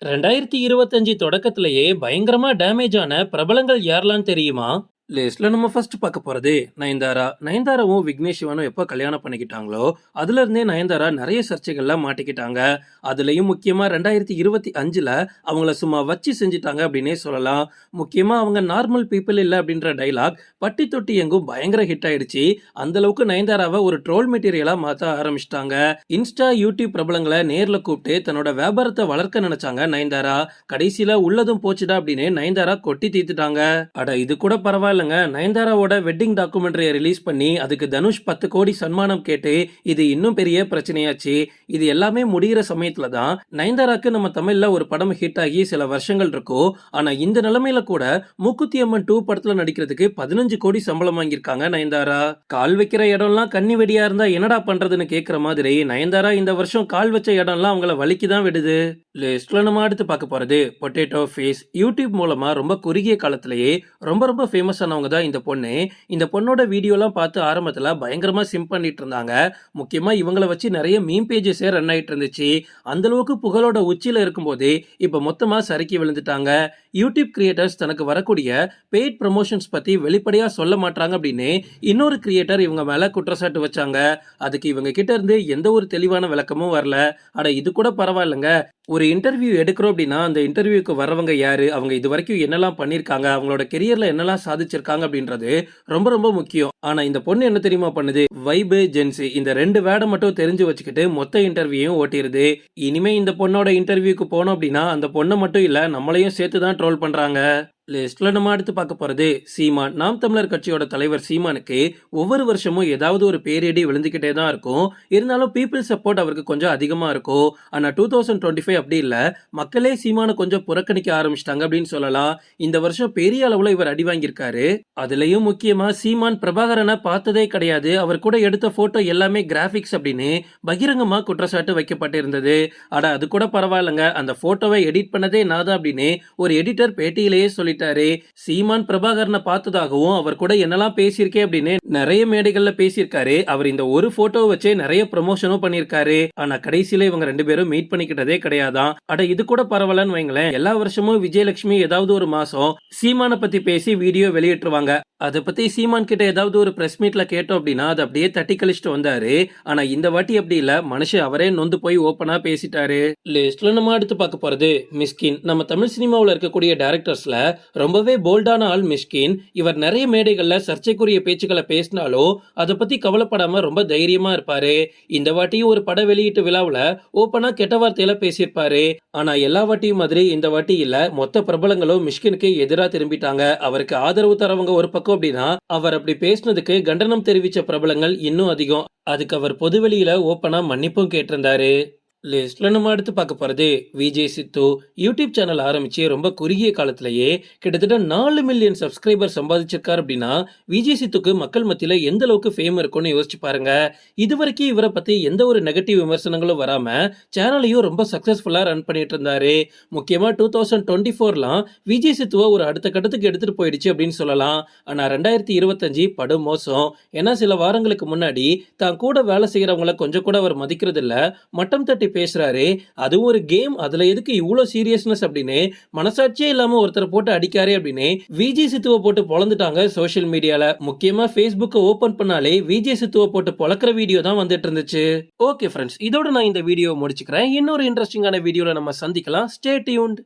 2025 தொடக்கத்திலேயே பயங்கரமா டேமேஜ் ஆன பிரபலங்கள் யாரெல்லாம் தெரியுமா? லிஸ்ட்ல நம்ம ஃபர்ஸ்ட் பார்க்க போறது நயன்தாரா. நயன்தாராவும் விக்னேஷ் சிவனும் எப்போ கல்யாணம் பண்ணிக்கிட்டாங்களோ அதுல இருந்தே நயன்தாரா நிறைய சர்ச்சைகள்ல மாட்டிக்கிட்டாங்க. அதுலயும் முக்கியமா 2025ல அவங்கள சும்மா வச்சு செஞ்சுட்டாங்க அப்படின்னே சொல்லலாம். முக்கியமா அவங்க நார்மல் பீப்புள் இல்ல அப்படின்ற டைலாக் பட்டி தொட்டி எங்கும் பயங்கர ஹிட் ஆயிடுச்சு. அந்த அளவுக்கு நயன்தாராவை ஒரு ட்ரோல் மெட்டீரியலா மாத்த ஆரம்பிச்சிட்டாங்க. இன்ஸ்டா யூடியூப் பிரபலங்களை நேர்ல கூப்பிட்டு தன்னோட வியாபாரத்தை வளர்க்க நினைச்சாங்க நயன்தாரா. கடைசியில உள்ளதும் போச்சுடா அப்படின்னு நயன்தாரா கொட்டி தீர்த்துட்டாங்க. அட இது கூட பரவாயில்லைங்க, நயன்தாராவோட வெட்டிங் டாக்குமெண்ட்ரியை ரிலீஸ் பண்ணி அதுக்கு தனுஷ் 10 கோடி சன்மானம் கேட்டு இது இன்னும் பெரிய பிரச்சனையாச்சு. இது எல்லாமே முடிகிற சமயத்துல தான் நயன்தாராக்கு நம்ம தமிழ்ல ஒரு படம் ஹிட் ஆகி சில வருஷங்கள் இருக்கும். ஆனா இந்த நிலைமையில கூட மூக்குத்தி அம்மன் 2 படத்துல நடிக்கிறதுக்கு 15 கோடி சம்பளம் வாங்கியிருக்காங்க நயன்தாரா. கால் வைக்கிற இடம்லாம் கன்னி வெடியா இருந்தா என்னடா பண்றதுன்னு கேட்கிற மாதிரி நயன்தாரா இந்த வருஷம் கால் வச்ச இடம்லாம் அவங்கள வலிக்குதான் விடுது. லிஸ்ட்ல நம்ம அடுத்து பார்க்க போறது பொட்டேட்டோ ஃபேஸ். யூடியூப் மூலமா ரொம்ப குறுகிய காலத்திலேயே ரொம்ப ரொம்ப ஃபேமஸ் ஆனவங்க தான் இந்த பொண்ணு. இந்த பொண்ணோட வீடியோலாம் பார்த்து ஆரம்பத்துல பயங்கரமா சிம் பண்ணிட்டு இருந்தாங்க. முக்கியமா இவங்கள வச்சு நிறைய மீம் பேஜஸே ரன் ஆயிட்டு இருந்துச்சு. அந்த அளவுக்கு புகழோட உச்சியில இருக்கும்போதே இப்ப மொத்தமா சறுக்கி விழுந்துட்டாங்க. யூடியூப் கிரியேட்டர்ஸ் தனக்கு வரக்கூடிய பெய்ட் ப்ரமோஷன்ஸ் பத்தி வெளிப்படையா சொல்ல மாட்டாங்க அப்படின்னு இன்னொரு கிரியேட்டர் இவங்க மேல குற்றச்சாட்டு வச்சாங்க. அதுக்கு இவங்க கிட்ட இருந்து எந்த ஒரு தெளிவான விளக்கமும் வரல. அட இது கூட பரவாயில்லைங்க, ஒரு இன்டர்வியூ எடுக்கிறோம் அப்படின்னா அந்த இன்டர்வியூக்கு வரவங்க யாரு, அவங்க இது வரைக்கும் என்னெல்லாம் பண்ணிருக்காங்க, அவங்களோட கெரியர்ல என்னெல்லாம் சாதிச்சிருக்காங்க அப்படின்றது ரொம்ப ரொம்ப முக்கியம். ஆனா இந்த பொண்ணு என்ன தெரியுமா பண்ணுது, வைபு ஜென்சி இந்த 2 வேர்டை மட்டும் தெரிஞ்சு வச்சுக்கிட்டு மொத்த இன்டர்வியூயும் ஓட்டிருது. இனிமே இந்த பொண்ணோட இன்டர்வியூக்கு போனோம் அப்படின்னா அந்த பொண்ணை மட்டும் இல்ல நம்மளையும் சேர்த்து தான் ட்ரோல் பண்றாங்க. லிஸ்ட்ல நம்ம அடுத்து பார்க்க போறது சீமான். நாம் தமிழர் கட்சியோட தலைவர் சீமானுக்கு ஒவ்வொரு வருஷமும் ஏதாவது ஒரு பேரிடி விழுந்துகிட்டே தான் இருக்கும். இருந்தாலும் பீப்புள் சப்போர்ட் அவருக்கு கொஞ்சம் அதிகமா இருக்கும். ஆனா 2025 அப்படி இல்ல, மக்களே சீமான கொஞ்சம் புறக்கணிக்க ஆரம்பிச்சிட்டாங்க அப்படின்னு சொல்லலாம். இந்த வருஷம் பெரிய அளவுல இவர் அடி வாங்கியிருக்காரு. அதுலயும் முக்கியமா சீமான் பிரபாகரனை பார்த்ததே கிடையாது, அவர் கூட எடுத்த போட்டோ எல்லாமே கிராபிக்ஸ் அப்படின்னு பகிரங்கமா குற்றச்சாட்டு வைக்கப்பட்டிருந்தது. அட அது கூட பரவாயில்லைங்க, அந்த போட்டோவை எடிட் பண்ணதே நான் தான் அப்படின்னு ஒரு எடிட்டர் பேட்டியிலேயே சொல்லிட்டு சீமான் பிரபாகரனை பார்த்ததாகவும் அவர் கூட என்னெல்லாம் பேசியிருக்கேன் அப்படின்னு நிறைய மேடைகள்ல பேசியிருக்காரு. அவர் இந்த ஒரு போட்டோ வச்சே நிறைய ப்ரமோஷனும் பண்ணிருக்காரு. ஆனா கடைசியில இவங்க 2 பேரும் மீட் பண்ணிக்கிட்டதே கிடையாதான். அட இது கூட பரவாயில்லன்னு வைங்களேன், எல்லா வருஷமும் விஜயலட்சுமி ஏதாவது ஒரு மாசம் சீமான பத்தி பேசி வீடியோ வெளியிட்டுருவாங்க. அதை பத்தி சீமான் கிட்ட ஏதாவது ஒரு பிரஸ் மீட்ல கேட்டோம் அப்படின்னா அதை அப்படியே தட்டி கழிச்சிட்டு வந்தாரு. ஆனா இந்த வாட்டி அப்படி இல்ல, மனுஷன் அவரே நொந்து போய் ஓப்பனா பேசிட்டாரு. லிஸ்ட்ல நம்ம அடுத்து பார்க்க போறது மிஸ்கின். நம்ம தமிழ் சினிமாவில் இருக்கக்கூடிய டைரக்டர்ஸ்ல ரொம்பவே போல்டான ஆள் மிஷ்கின். இவர் நிறைய மேடைகள்ல சர்ச்சைக்குரிய பேச்சுக்களை பேசினாலும் அதை பத்தி கவலைப்படாம ரொம்ப தைரியமா இருப்பாரு. இந்த வாட்டியும் ஒரு பட வெளியீட்டு விழாவுல ஓப்பனா கெட்ட வார்த்தையில பேசியிருப்பாரு. ஆனா எல்லா வாட்டியும் மாதிரி இந்த வாட்டி இல்ல, மொத்த பிரபலங்களும் மிஷ்கினுக்கு எதிரா திரும்பிட்டாங்க. அவருக்கு ஆதரவு தரவங்க ஒரு பக்கம் அப்படின்னா அவர் அப்படி பேசினதுக்கு கண்டனம் தெரிவிச்ச பிரபலங்கள் இன்னும் அதிகம். அதுக்கு அவர் பொதுவெளியில ஓப்பனா மன்னிப்பும் கேட்டிருந்தாரு. லிஸ்ட்ல நம்ம அடுத்து பார்க்க போறது விஜய் சித்து. யூடியூப் சேனல் ஆரம்பிச்சு ரொம்ப குறுகிய காலத்திலேயே கிட்டத்தட்ட 4 மில்லியன் சப்ஸ்கிரைபர் சம்பாதிச்சிருக்காரு அப்படின்னா விஜய் சித்துக்கு மக்கள் மத்தியில எந்த அளவுக்கு ஃபேம் இருக்கும்னு யோசிச்சு பாருங்க. இதுவரைக்கும் இவரை பத்தி எந்த ஒரு நெகட்டிவ் விமர்சனங்களும் வராம சேனலையும் ரொம்ப சக்சஸ்ஃபுல்லா ரன் பண்ணிட்டு இருந்தாரு. முக்கியமா 2024லாம் விஜய் சித்துவை ஒரு அடுத்த கட்டத்துக்கு எடுத்துட்டு போயிடுச்சு அப்படின்னு சொல்லலாம். ஆனா 2025 படு மோசம். ஏன்னா சில வாரங்களுக்கு முன்னாடி தான் கூட வேலை செய்யறவங்களை கொஞ்சம் கூட அவர் மதிக்கிறது இல்ல, மட்டம் தட்டி பேசுறாரு. அது ஒரு கேம், அதுல எதுக்கு இவ்வளவு சீரியஸ்னஸ் அப்படின்னு மனசாட்சியே இல்லாம ஒருத்தரை போட்டு அடிக்காரே அப்படின்னு விஜய் சித்துவை போட்டு பொளந்துட்டாங்க சோசியல் மீடியால. முக்கியமா Facebook ஓபன் பண்ணாலே விஜய் சித்துவை போட்டு பொளக்கிற வீடியோ தான் வந்துட்டு இருந்துச்சு. ஓகே ஃப்ரெண்ட்ஸ், இதோட நான் இந்த வீடியோ முடிச்சுக்கிறேன். இன்னொரு இன்ட்ரெஸ்டிங்கான வீடியோல நம்ம சந்திக்கலாம். Stay tuned.